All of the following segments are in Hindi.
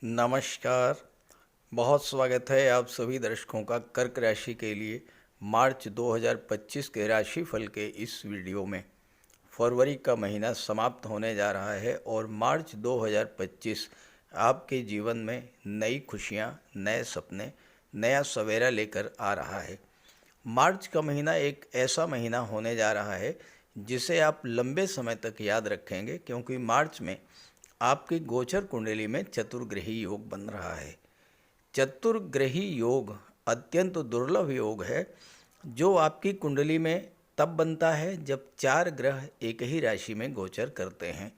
नमस्कार। बहुत स्वागत है आप सभी दर्शकों का कर्क राशि के लिए मार्च 2025 के राशिफल के इस वीडियो में। फरवरी का महीना समाप्त होने जा रहा है और मार्च 2025 आपके जीवन में नई खुशियां, नए सपने, नया सवेरा लेकर आ रहा है। मार्च का महीना एक ऐसा महीना होने जा रहा है जिसे आप लंबे समय तक याद रखेंगे, क्योंकि मार्च में आपकी गोचर कुंडली में चतुर्ग्रही योग बन रहा है। चतुर्ग्रही योग अत्यंत दुर्लभ योग है जो आपकी कुंडली में तब बनता है जब 4 ग्रह एक ही राशि में गोचर करते हैं।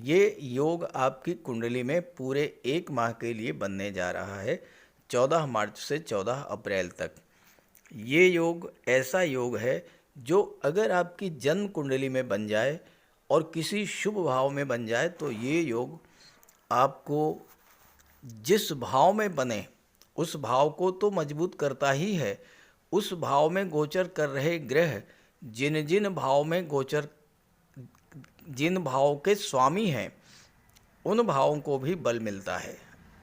ये योग आपकी कुंडली में पूरे 1 माह के लिए बनने जा रहा है, 14 मार्च से 14 अप्रैल तक। ये योग ऐसा योग है जो अगर आपकी जन्म कुंडली में बन जाए और किसी शुभ भाव में बन जाए तो ये योग आपको जिस भाव में बने उस भाव को तो मजबूत करता ही है, उस भाव में गोचर कर रहे ग्रह जिन भाव के स्वामी हैं उन भावों को भी बल मिलता है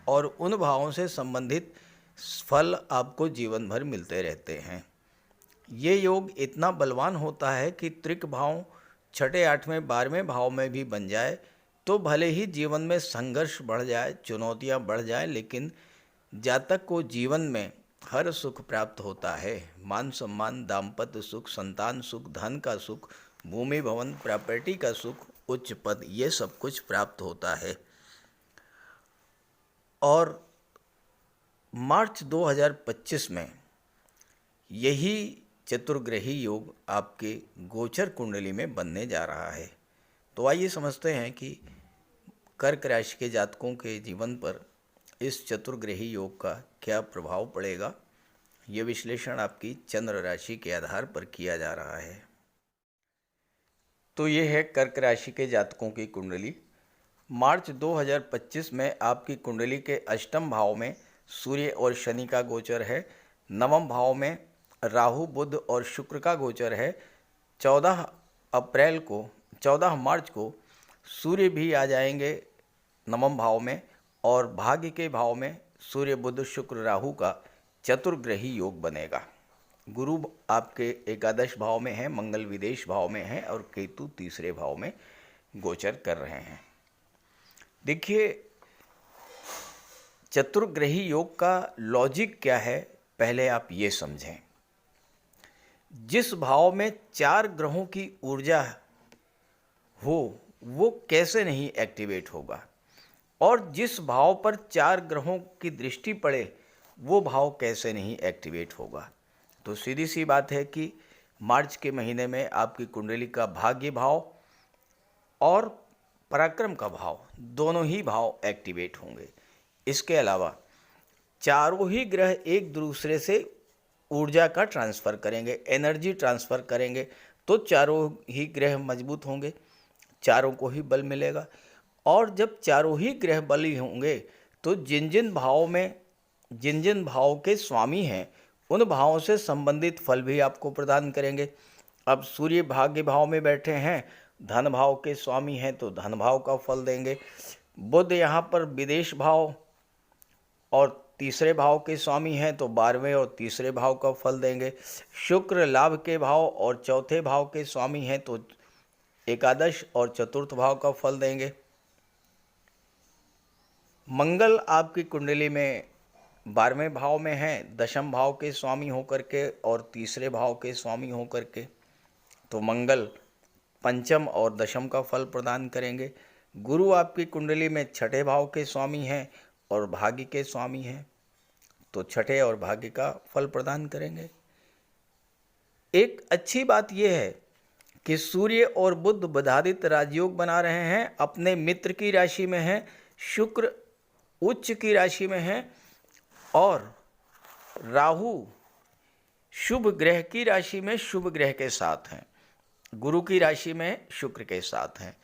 और उन भावों से संबंधित फल आपको जीवन भर मिलते रहते हैं। ये योग इतना बलवान होता है कि त्रिक भाव 6, 8वें, 12वें भाव में भी बन जाए तो भले ही जीवन में संघर्ष बढ़ जाए, चुनौतियां बढ़ जाए, लेकिन जातक को जीवन में हर सुख प्राप्त होता है। मान सम्मान, दाम्पत्य सुख, संतान सुख, धन का सुख, भूमि भवन प्रॉपर्टी का सुख, उच्च पद, ये सब कुछ प्राप्त होता है। और मार्च 2025 में यही चतुर्ग्रही योग आपके गोचर कुंडली में बनने जा रहा है। तो आइए समझते हैं कि कर्क राशि के जातकों के जीवन पर इस चतुर्ग्रही योग का क्या प्रभाव पड़ेगा। ये विश्लेषण आपकी चंद्र राशि के आधार पर किया जा रहा है। तो ये है कर्क राशि के जातकों की कुंडली। मार्च 2025 में आपकी कुंडली के अष्टम भाव में सूर्य और शनि का गोचर है। नवम भाव में राहु, बुध और शुक्र का गोचर है। 14 मार्च को सूर्य भी आ जाएंगे नवम भाव में और भाग्य के भाव में सूर्य, बुध, शुक्र, राहु का चतुर्ग्रही योग बनेगा। गुरु आपके एकादश भाव में है, मंगल विदेश भाव में है और केतु तीसरे भाव में गोचर कर रहे हैं। देखिए, चतुर्ग्रही योग का लॉजिक क्या है, पहले आप ये समझें। जिस भाव में 4 ग्रहों की ऊर्जा हो वो कैसे नहीं एक्टिवेट होगा, और जिस भाव पर 4 ग्रहों की दृष्टि पड़े वो भाव कैसे नहीं एक्टिवेट होगा। तो सीधी सी बात है कि मार्च के महीने में आपकी कुंडली का भाग्य भाव और पराक्रम का भाव, दोनों ही भाव एक्टिवेट होंगे। इसके अलावा चारों ही ग्रह एक दूसरे से ऊर्जा का ट्रांसफ़र करेंगे, एनर्जी ट्रांसफ़र करेंगे, तो चारों ही ग्रह मजबूत होंगे, चारों को ही बल मिलेगा। और जब चारों ही ग्रह बली होंगे तो जिन जिन भाव के स्वामी हैं उन भावों से संबंधित फल भी आपको प्रदान करेंगे। अब सूर्य भाग्य भाव में बैठे हैं, धन भाव के स्वामी हैं तो धन भाव का फल देंगे। बुध यहाँ पर विदेश भाव और तीसरे भाव के स्वामी हैं तो 12वें और तीसरे भाव का फल देंगे। शुक्र लाभ के भाव और चौथे भाव के स्वामी हैं तो एकादश और चतुर्थ भाव का फल देंगे। मंगल आपकी कुंडली में 12वें भाव में हैं, दशम भाव के स्वामी होकर के और तीसरे भाव के स्वामी होकर के, तो मंगल पंचम और दशम का फल प्रदान करेंगे। गुरु आपकी कुंडली में 6ठे भाव के स्वामी हैं और भाग्य के स्वामी हैं तो 6ठे और भाग्य का फल प्रदान करेंगे। एक अच्छी बात यह है कि सूर्य और बुध बुधादित्य राजयोग बना रहे हैं, अपने मित्र की राशि में हैं, शुक्र उच्च की राशि में हैं और राहु शुभ ग्रह की राशि में शुभ ग्रह के साथ हैं, गुरु की राशि में शुक्र के साथ हैं,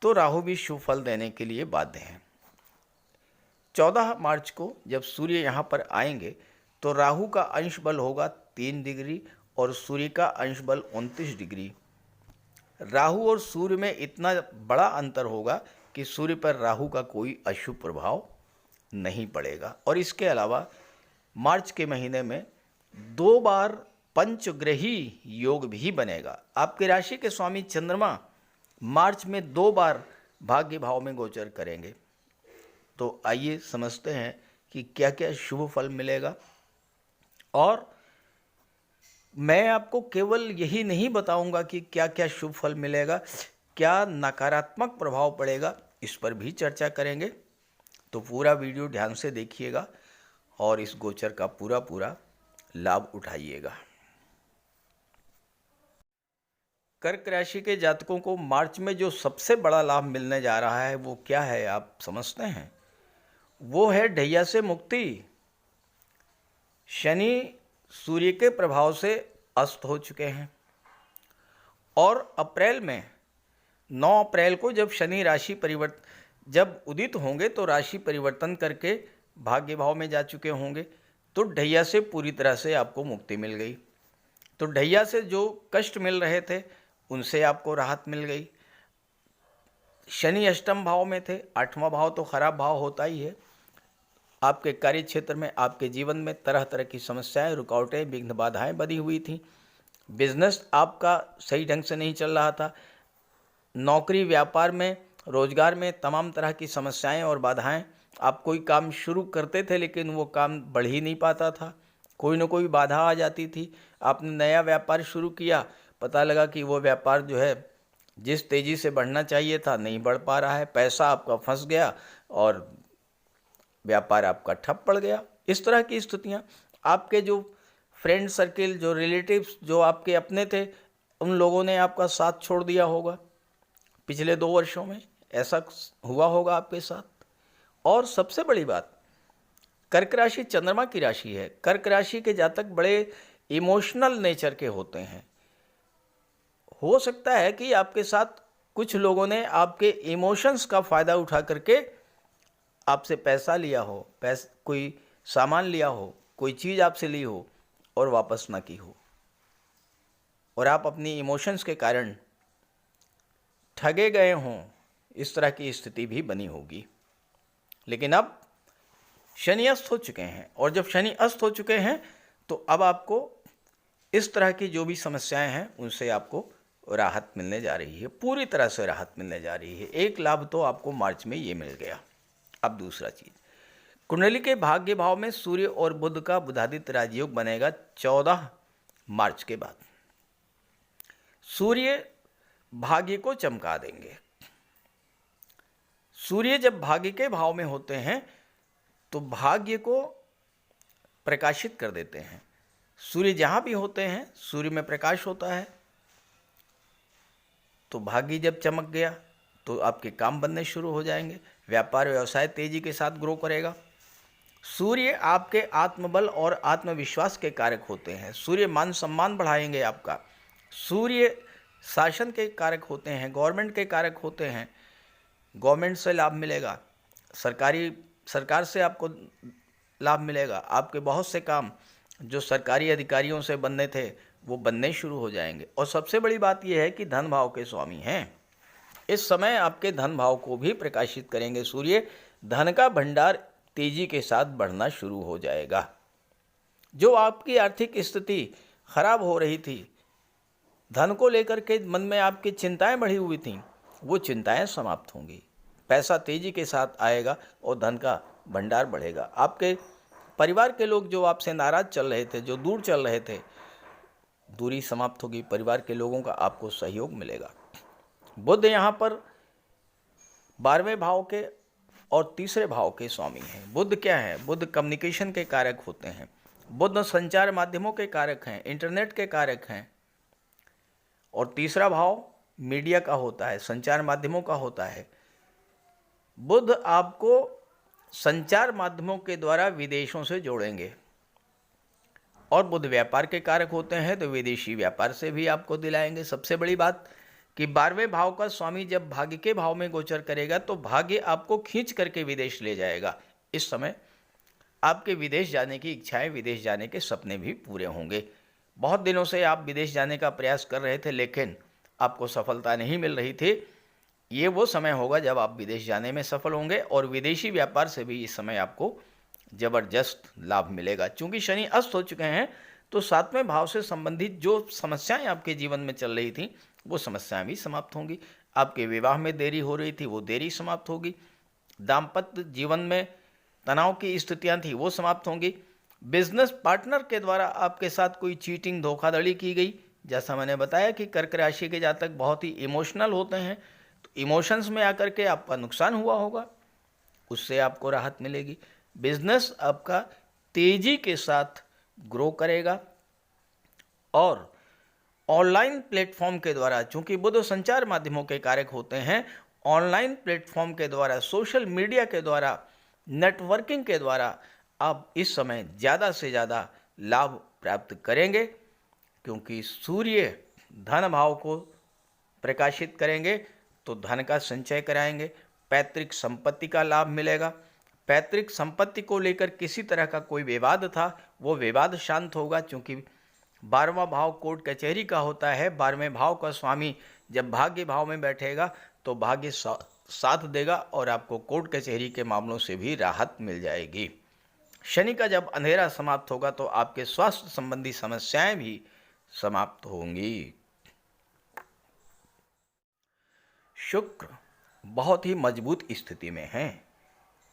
तो राहु भी शुभ फल देने के लिए बाध्य हैं। 14 मार्च को जब सूर्य यहाँ पर आएंगे तो राहु का अंश बल होगा 3 डिग्री और सूर्य का अंश बल 29 डिग्री। राहु और सूर्य में इतना बड़ा अंतर होगा कि सूर्य पर राहु का कोई अशुभ प्रभाव नहीं पड़ेगा। और इसके अलावा मार्च के महीने में 2 बार पंचग्रही योग भी बनेगा। आपके राशि के स्वामी चंद्रमा मार्च में 2 बार भाग्य भाव में गोचर करेंगे। तो आइए समझते हैं कि क्या क्या शुभ फल मिलेगा। और मैं आपको केवल यही नहीं बताऊंगा कि क्या क्या शुभ फल मिलेगा, क्या नकारात्मक प्रभाव पड़ेगा, इस पर भी चर्चा करेंगे। तो पूरा वीडियो ध्यान से देखिएगा और इस गोचर का पूरा पूरा लाभ उठाइएगा। कर्क राशि के जातकों को मार्च में जो सबसे बड़ा लाभ मिलने जा रहा है वो क्या है आप समझते हैं? वो है ढैया से मुक्ति। शनि सूर्य के प्रभाव से अस्त हो चुके हैं और अप्रैल में 9 अप्रैल को जब शनि राशि परिवर्तन जब उदित होंगे तो राशि परिवर्तन करके भाग्य भाव में जा चुके होंगे। तो ढैया से पूरी तरह से आपको मुक्ति मिल गई। तो ढैया से जो कष्ट मिल रहे थे उनसे आपको राहत मिल गई। शनि अष्टम भाव में थे, 8वां भाव तो खराब भाव होता ही है। आपके कार्य क्षेत्र में, आपके जीवन में तरह तरह की समस्याएं, रुकावटें, विघ्न बाधाएं बनी हुई थी। बिजनेस आपका सही ढंग से नहीं चल रहा था। नौकरी, व्यापार में, रोजगार में तमाम तरह की समस्याएं और बाधाएं। आप कोई काम शुरू करते थे लेकिन वो काम बढ़ ही नहीं पाता था, कोई ना कोई बाधा आ जाती थी। आपने नया व्यापार शुरू किया, पता लगा कि वो व्यापार जो है जिस तेज़ी से बढ़ना चाहिए था नहीं बढ़ पा रहा है। पैसा आपका फंस गया और व्यापार आपका ठप पड़ गया। इस तरह की स्थितियाँ, आपके जो फ्रेंड सर्किल, जो रिलेटिव्स, जो आपके अपने थे, उन लोगों ने आपका साथ छोड़ दिया होगा। पिछले 2 वर्षों में ऐसा हुआ होगा आपके साथ। और सबसे बड़ी बात, कर्क राशि चंद्रमा की राशि है। कर्क राशि के जातक बड़े इमोशनल नेचर के होते हैं। हो सकता है कि आपके साथ कुछ लोगों ने आपके इमोशंस का फ़ायदा उठा करके आपसे पैसा लिया हो, कोई सामान लिया हो, कोई चीज़ आपसे ली हो और वापस ना की हो, और आप अपनी इमोशंस के कारण ठगे गए हों। इस तरह की स्थिति भी बनी होगी। लेकिन अब शनि अस्त हो चुके हैं, और जब शनि अस्त हो चुके हैं तो अब आपको इस तरह की जो भी समस्याएं हैं उनसे आपको राहत मिलने जा रही है, पूरी तरह से राहत मिलने जा रही है। एक लाभ तो आपको मार्च में ये मिल गया। अब दूसरा चीज़, कुंडली के भाग्य भाव में सूर्य और बुध का बुधादित्य राजयोग बनेगा 14 मार्च के बाद। सूर्य भाग्य को चमका देंगे। सूर्य जब भाग्य के भाव में होते हैं तो भाग्य को प्रकाशित कर देते हैं। सूर्य जहाँ भी होते हैं सूर्य में प्रकाश होता है, तो भाग्य जब चमक गया तो आपके काम बनने शुरू हो जाएंगे। व्यापार व्यवसाय तेजी के साथ ग्रो करेगा। सूर्य आपके आत्मबल और आत्मविश्वास के कारक होते हैं। सूर्य मान सम्मान बढ़ाएंगे आपका। सूर्य शासन के कारक होते हैं, गवर्नमेंट के कारक होते हैं। गवर्नमेंट से लाभ मिलेगा, सरकार से आपको लाभ मिलेगा। आपके बहुत से काम जो सरकारी अधिकारियों से बनने थे वो बनने शुरू हो जाएंगे। और सबसे बड़ी बात यह है कि धन भाव के स्वामी हैं। इस समय आपके धन भाव को भी प्रकाशित करेंगे सूर्य। धन का भंडार तेजी के साथ बढ़ना शुरू हो जाएगा। जो आपकी आर्थिक स्थिति खराब हो रही थी, धन को लेकर के मन में आपकी चिंताएं बढ़ी हुई थीं, वो चिंताएं समाप्त होंगी। पैसा तेजी के साथ आएगा और धन का भंडार बढ़ेगा। आपके परिवार के लोग जो आपसे नाराज चल रहे थे, जो दूर चल रहे थे, दूरी समाप्त होगी। परिवार के लोगों का आपको सहयोग मिलेगा। बुध यहाँ पर 12वें भाव के और तीसरे भाव के स्वामी हैं। बुध क्या है? बुध कम्युनिकेशन के कारक होते हैं। बुध संचार माध्यमों के कारक हैं, इंटरनेट के कारक हैं। और तीसरा भाव मीडिया का होता है, संचार माध्यमों का होता है। बुध आपको संचार माध्यमों के द्वारा विदेशों से जोड़ेंगे। और बुध व्यापार के कारक होते हैं, तो विदेशी व्यापार से भी आपको दिलाएंगे। सबसे बड़ी बात कि 12वें भाव का स्वामी जब भाग्य के भाव में गोचर करेगा तो भाग्य आपको खींच करके विदेश ले जाएगा। इस समय आपके विदेश जाने की इच्छाएं, विदेश जाने के सपने भी पूरे होंगे। बहुत दिनों से आप विदेश जाने का प्रयास कर रहे थे लेकिन आपको सफलता नहीं मिल रही थी। ये वो समय होगा जब आप विदेश जाने में सफल होंगे और विदेशी व्यापार से भी इस समय आपको ज़बरदस्त लाभ मिलेगा। चूँकि शनि अस्त हो चुके हैं तो 7वें भाव से संबंधित जो समस्याएं आपके जीवन में चल रही थी वो समस्याएं भी समाप्त होंगी। आपके विवाह में देरी हो रही थी वो देरी समाप्त होगी। दाम्पत्य जीवन में तनाव की स्थितियां थी वो समाप्त होंगी। बिजनेस पार्टनर के द्वारा आपके साथ कोई चीटिंग धोखाधड़ी की गई, जैसा मैंने बताया कि कर्क राशि के जातक बहुत ही इमोशनल होते हैं, तो इमोशंस में आकर के आपका नुकसान हुआ होगा, उससे आपको राहत मिलेगी। बिजनेस आपका तेजी के साथ ग्रो करेगा और ऑनलाइन प्लेटफॉर्म के द्वारा, चूंकि बुध संचार माध्यमों के कारक होते हैं, ऑनलाइन प्लेटफॉर्म के द्वारा, सोशल मीडिया के द्वारा, नेटवर्किंग के द्वारा आप इस समय ज़्यादा से ज़्यादा लाभ प्राप्त करेंगे, क्योंकि सूर्य धन भाव को प्रकाशित करेंगे तो धन का संचय कराएंगे। पैतृक संपत्ति का लाभ मिलेगा। पैतृक संपत्ति को लेकर किसी तरह का कोई विवाद था वो विवाद शांत होगा, क्योंकि 12वां भाव कोर्ट कचहरी का होता है। 12वें भाव का स्वामी जब भाग्य भाव में बैठेगा तो भाग्य साथ देगा और आपको कोर्ट कचहरी के मामलों से भी राहत मिल जाएगी। शनि का जब अंधेरा समाप्त होगा तो आपके स्वास्थ्य संबंधी समस्याएं भी समाप्त होंगी। शुक्र बहुत ही मजबूत स्थिति में है,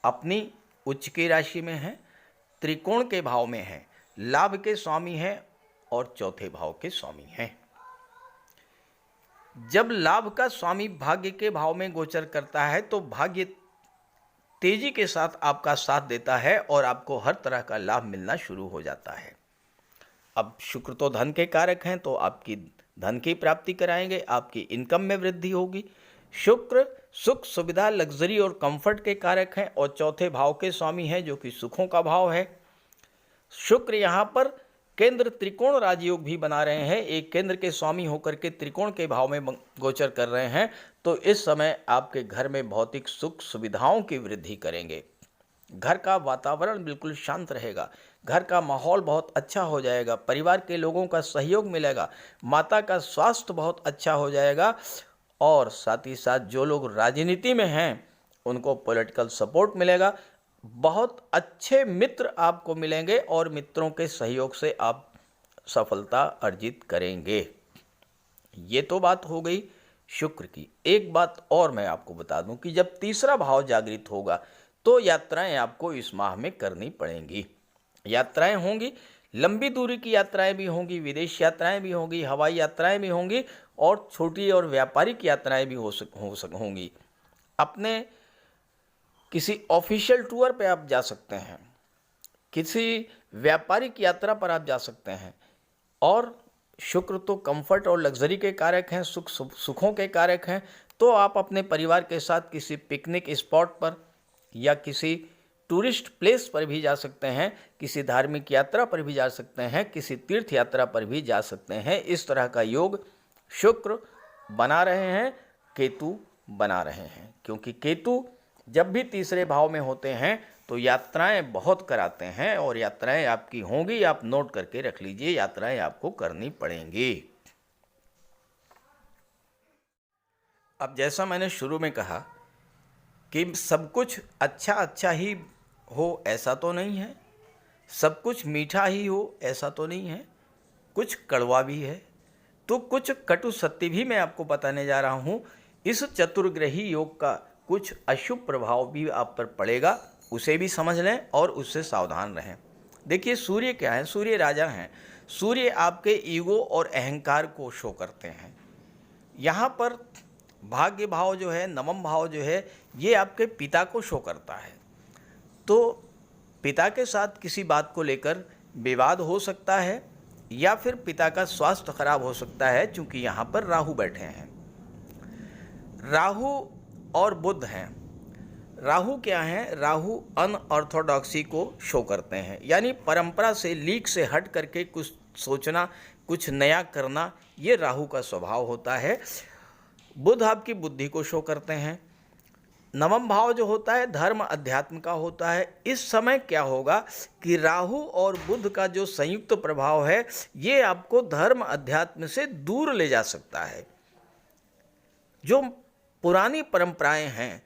अपनी उच्च की राशि में है, त्रिकोण के भाव में है, लाभ के स्वामी है और चौथे भाव के स्वामी हैं। जब लाभ का स्वामी भाग्य के भाव में गोचर करता है तो भाग्य तेजी के साथ आपका साथ देता है और आपको हर तरह का लाभ मिलना शुरू हो जाता है। अब शुक्र तो धन के कारक हैं, तो आपकी धन की प्राप्ति कराएंगे, आपकी इनकम में वृद्धि होगी। शुक्र सुख सुविधा लग्जरी और कंफर्ट के कारक हैं और चौथे भाव के स्वामी हैं जो कि सुखों का भाव है। शुक्र यहाँ पर केंद्र त्रिकोण राजयोग भी बना रहे हैं, एक केंद्र के स्वामी होकर के त्रिकोण के भाव में गोचर कर रहे हैं, तो इस समय आपके घर में भौतिक सुख सुविधाओं की वृद्धि करेंगे। घर का वातावरण बिल्कुल शांत रहेगा, घर का माहौल बहुत अच्छा हो जाएगा, परिवार के लोगों का सहयोग मिलेगा, माता का स्वास्थ्य बहुत अच्छा हो जाएगा और साथ ही साथ जो लोग राजनीति में हैं उनको पॉलिटिकल सपोर्ट मिलेगा। बहुत अच्छे मित्र आपको मिलेंगे और मित्रों के सहयोग से आप सफलता अर्जित करेंगे। ये तो बात हो गई शुक्र की। एक बात और मैं आपको बता दूं कि जब तीसरा भाव जागृत होगा तो यात्राएं आपको इस माह में करनी पड़ेंगी। यात्राएं होंगी, लंबी दूरी की यात्राएं भी होंगी, विदेश यात्राएं भी होंगी, हवाई यात्राएं भी होंगी और छोटी और व्यापारिक यात्राएं भी होंगी। अपने किसी ऑफिशियल टूर पे आप जा सकते हैं, किसी व्यापारिक यात्रा पर आप जा सकते हैं। और शुक्र तो कंफर्ट और लग्जरी के कारक हैं, सुखों के कारक हैं, तो आप अपने परिवार के साथ किसी पिकनिक स्पॉट पर या किसी टूरिस्ट प्लेस पर भी जा सकते हैं, किसी धार्मिक यात्रा पर भी जा सकते हैं, किसी तीर्थ यात्रा पर भी जा सकते हैं। इस तरह का योग शुक्र बना रहे हैं, केतु बना रहे हैं, क्योंकि केतु जब भी तीसरे भाव में होते हैं तो यात्राएं बहुत कराते हैं और यात्राएं आपकी होंगी, आप नोट करके रख लीजिए, यात्राएं आपको करनी पड़ेंगी। अब जैसा मैंने शुरू में कहा कि सब कुछ अच्छा अच्छा ही हो ऐसा तो नहीं है, सब कुछ मीठा ही हो ऐसा तो नहीं है, कुछ कड़वा भी है, तो कुछ कटु सत्य भी मैं आपको बताने जा रहा हूँ। इस चतुर्ग्रही योग का कुछ अशुभ प्रभाव भी आप पर पड़ेगा, उसे भी समझ लें और उससे सावधान रहें। देखिए सूर्य क्या है, सूर्य राजा हैं। सूर्य आपके ईगो और अहंकार को शो करते हैं। यहाँ पर भाग्य भाव जो है, नवम भाव जो है, ये आपके पिता को शो करता है। तो पिता के साथ किसी बात को लेकर विवाद हो सकता है या फिर पिता का स्वास्थ्य खराब हो सकता है, क्योंकि यहाँ पर राहु बैठे हैं। राहु और बुध हैं। राहु क्या है, राहु अनऑर्थोडॉक्सी को शो करते हैं, यानी परंपरा से, लीक से हट करके कुछ सोचना, कुछ नया करना, ये राहु का स्वभाव होता है। बुध आपकी बुद्धि को शो करते हैं। नवम भाव जो होता है धर्म अध्यात्म का होता है। इस समय क्या होगा कि राहु और बुध का जो संयुक्त प्रभाव है ये आपको धर्म अध्यात्म से दूर ले जा सकता है। जो पुरानी परंपराएं हैं,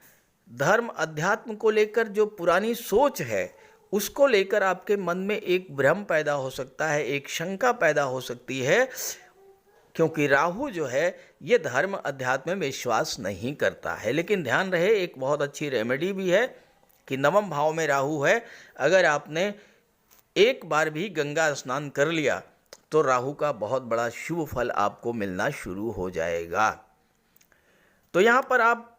धर्म अध्यात्म को लेकर जो पुरानी सोच है उसको लेकर आपके मन में एक भ्रम पैदा हो सकता है, एक शंका पैदा हो सकती है, क्योंकि राहु जो है ये धर्म अध्यात्म में विश्वास नहीं करता है। लेकिन ध्यान रहे, एक बहुत अच्छी रेमेडी भी है कि नवम भाव में राहु है, अगर आपने एक बार भी गंगा स्नान कर लिया तो राहु का बहुत बड़ा शुभ फल आपको मिलना शुरू हो जाएगा। तो यहाँ पर आप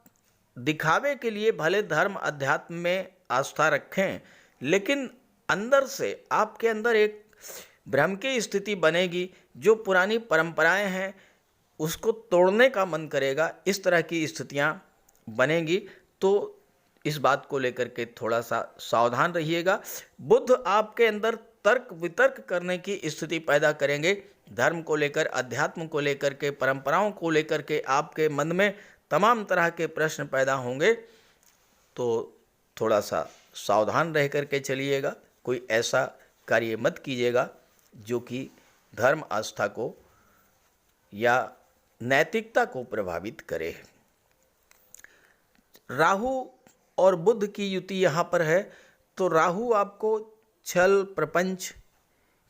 दिखावे के लिए भले धर्म अध्यात्म में आस्था रखें, लेकिन अंदर से आपके अंदर एक भ्रम की स्थिति बनेगी, जो पुरानी परंपराएं हैं उसको तोड़ने का मन करेगा, इस तरह की स्थितियां बनेंगी। तो इस बात को लेकर के थोड़ा सा सावधान रहिएगा। बुध आपके अंदर तर्क वितर्क करने की स्थिति पैदा करेंगे, धर्म को लेकर, अध्यात्म को लेकर के, परंपराओं को लेकर के आपके मन में तमाम तरह के प्रश्न पैदा होंगे। तो थोड़ा सा सावधान रह करके चलिएगा, कोई ऐसा कार्य मत कीजिएगा जो कि धर्म आस्था को या नैतिकता को प्रभावित करे। राहु और बुध की युति यहाँ पर है, तो राहु आपको छल प्रपंच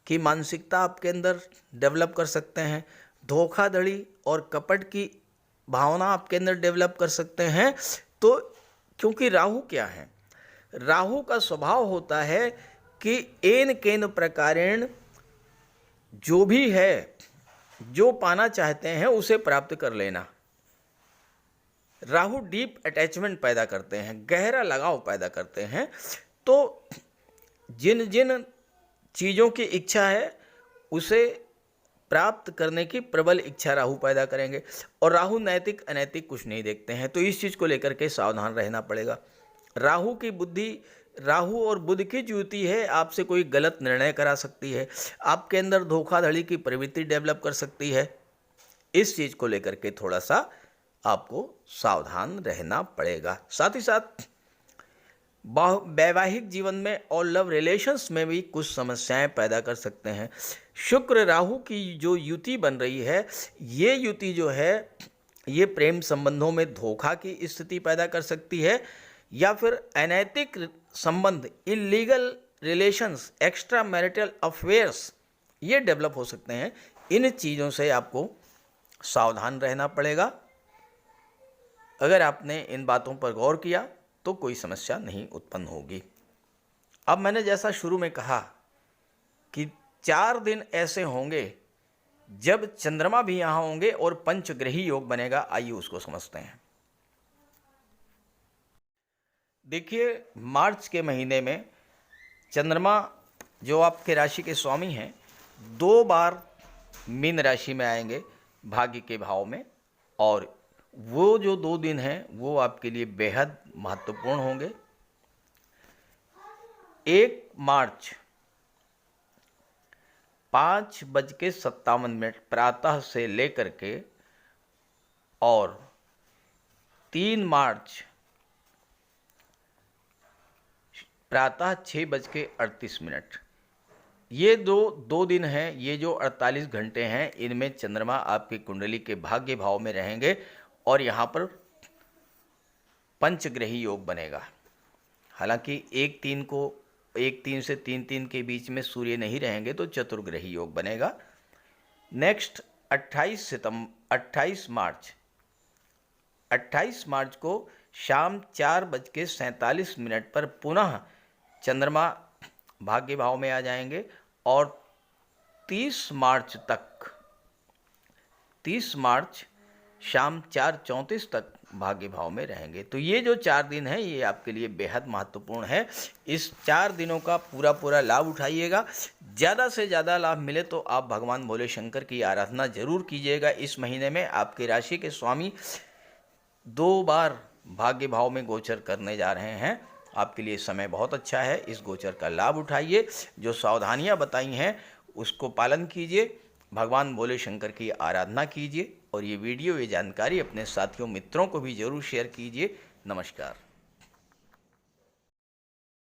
की मानसिकता आपके अंदर डेवलप कर सकते हैं, धोखाधड़ी और कपट की भावना आपके अंदर डेवलप कर सकते हैं। तो क्योंकि राहु क्या है, राहु का स्वभाव होता है कि एन केन प्रकारेण जो भी है, जो पाना चाहते हैं उसे प्राप्त कर लेना। राहु डीप अटैचमेंट पैदा करते हैं, गहरा लगाव पैदा करते हैं। तो जिन जिन चीज़ों की इच्छा है उसे प्राप्त करने की प्रबल इच्छा राहु पैदा करेंगे। और राहु नैतिक अनैतिक कुछ नहीं देखते हैं, तो इस चीज़ को लेकर के सावधान रहना पड़ेगा। राहु की बुद्धि, राहु और बुध की युति है, आपसे कोई गलत निर्णय करा सकती है, आपके अंदर धोखाधड़ी की प्रवृत्ति डेवलप कर सकती है। इस चीज़ को लेकर के थोड़ा सा आपको सावधान रहना पड़ेगा। साथ ही साथ वैवाहिक जीवन में और लव रिलेशंस में भी कुछ समस्याएं पैदा कर सकते हैं। शुक्र राहु की जो युति बन रही है, ये युति जो है ये प्रेम संबंधों में धोखा की स्थिति पैदा कर सकती है, या फिर अनैतिक संबंध, illegal relations, extra marital affairs ये डेवलप हो सकते हैं। इन चीज़ों से आपको सावधान रहना पड़ेगा। अगर आपने इन बातों पर गौर किया तो कोई समस्या नहीं उत्पन्न होगी। अब मैंने जैसा शुरू में कहा कि 4 दिन ऐसे होंगे जब चंद्रमा भी यहाँ होंगे और पंचग्रही योग बनेगा। आइए उसको समझते हैं। देखिए, मार्च के महीने में चंद्रमा जो आपके राशि के स्वामी हैं 2 बार मीन राशि में आएंगे भाग्य के भाव में, और वो जो 2 दिन हैं वो आपके लिए बेहद महत्वपूर्ण होंगे। 1 मार्च 5:57 प्रातः से लेकर के और 3 मार्च प्रातः 6:38, ये दो दिन हैं। ये जो 48 घंटे हैं इनमें चंद्रमा आपकी कुंडली के भाग्य भाव में रहेंगे और यहाँ पर पंचग्रही योग बनेगा। हालांकि 1-3 से 3-3 के बीच में सूर्य नहीं रहेंगे तो चतुर्ग्रही योग बनेगा। नेक्स्ट 28 मार्च को शाम 4:47 पर पुनः चंद्रमा भाग्य भाव में आ जाएंगे और 30 मार्च शाम 4:34 तक भाग्य भाव में रहेंगे। तो ये जो 4 दिन हैं ये आपके लिए बेहद महत्वपूर्ण है। इस 4 दिनों का पूरा लाभ उठाइएगा। ज़्यादा से ज़्यादा लाभ मिले तो आप भगवान भोले शंकर की आराधना जरूर कीजिएगा। इस महीने में आपकी राशि के स्वामी 2 बार भाग्य भाव में गोचर करने जा रहे हैं। आपके लिए समय बहुत अच्छा है, इस गोचर का लाभ उठाइए। जो सावधानियां बताई हैं उसको पालन कीजिए, भगवान भोले शंकर की आराधना कीजिए और ये वीडियो, ये जानकारी अपने साथियों मित्रों को भी ज़रूर शेयर कीजिए। नमस्कार।